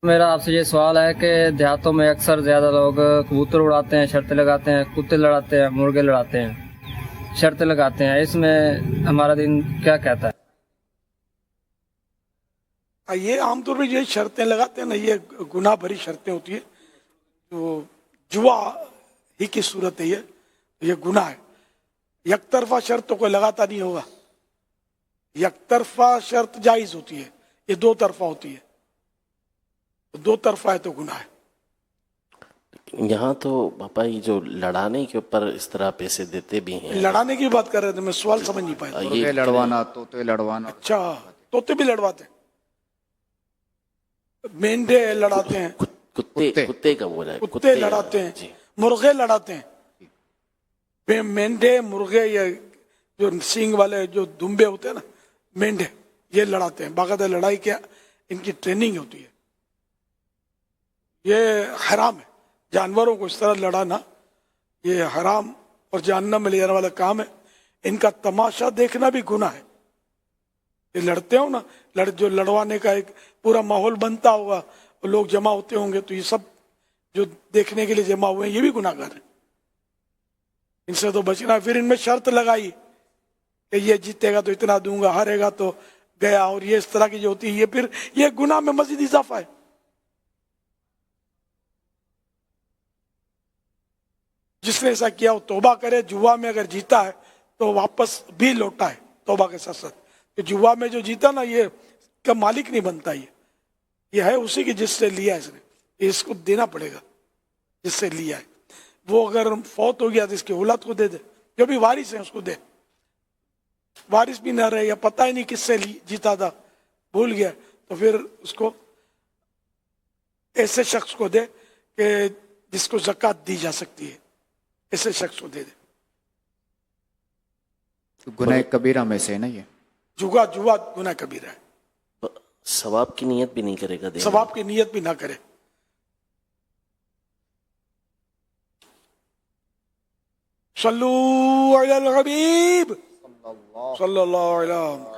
میرا آپ سے یہ سوال ہے کہ دیہاتوں میں اکثر زیادہ لوگ کبوتر اڑاتے ہیں، شرطیں لگاتے ہیں، کتے لڑاتے ہیں، مرغے لڑاتے ہیں، شرطیں لگاتے ہیں، اس میں ہمارا دین کیا کہتا ہے؟ یہ عام طور پہ یہ شرطیں لگاتے ہیں نا، یہ گناہ بھری شرطیں ہوتی ہیں. تو جوا ہی کی صورت ہے، یہ گناہ ہے. یک طرفہ شرط تو کوئی لگاتا نہیں ہوگا. یک طرفہ شرط جائز ہوتی ہے، یہ دو طرفہ ہوتی ہے. دو طرفہ ہے تو گناہ ہے. یہاں تو پاپا یہ جو لڑانے کے اوپر اس طرح پیسے دیتے بھی ہیں. لڑانے کی بات کر رہے تھے، میں سوال سمجھ نہیں پایا. مرغے لڑوانا، طوطے لڑوانا. اچھا، طوطے بھی لڑواتے ہیں، مینڈے لڑاتے ہیں، کتے کا بولا ہے، کتے لڑاتے ہیں، جی. مرغے لڑاتے ہیں. مینڈے، مرغے، یہ جو سینگ والے جو دمبے ہوتے ہیں نا، مینڈے، یہ لڑاتے ہیں. باقاعدہ لڑائی کیا ان کی ٹریننگ ہوتی ہے. یہ حرام ہے. جانوروں کو اس طرح لڑانا یہ حرام اور جہنم میں لے جانے والا کام ہے. ان کا تماشا دیکھنا بھی گناہ ہے. یہ لڑتے ہو نا، جو لڑوانے کا ایک پورا ماحول بنتا ہوگا، لوگ جمع ہوتے ہوں گے، تو یہ سب جو دیکھنے کے لیے جمع ہوئے ہیں یہ بھی گناہ گار ہیں. ان سے تو بچنا ہے. پھر ان میں شرط لگائی کہ یہ جیتے گا تو اتنا دوں گا، ہارے گا تو گیا، اور یہ اس طرح کی جو ہوتی ہے، یہ پھر یہ گناہ میں مزید اضافہ ہے. جس نے ایسا کیا وہ توبہ کرے. جوا میں اگر جیتا ہے تو واپس بھی لوٹا ہے توبہ کے ساتھ ساتھ. کہ جوا میں جو جیتا نا، یہ کا مالک نہیں بنتا. یہ ہے اسی کی جس سے لیا اس نے. یہ اس کو دینا پڑے گا جس سے لیا ہے. وہ اگر فوت ہو گیا تو اس کی اولاد کو دے دے، جو بھی وارث ہے اس کو دے. وارث بھی نہ رہے یا پتہ ہی نہیں کس سے جیتا تھا، بھول گیا، تو پھر اس کو ایسے شخص کو دے کہ جس کو زکوٰۃ دی جا سکتی ہے، ایسے شخص کو دے دے. گناہ کبیرہ میں سے ہے نا یہ. جوا گناہ کبیرہ ہے. ثواب کی نیت بھی نہیں کرے گا، ثواب کی نیت بھی نہ کرے. صلو علی الحبیب صلی اللہ علیہ وسلم.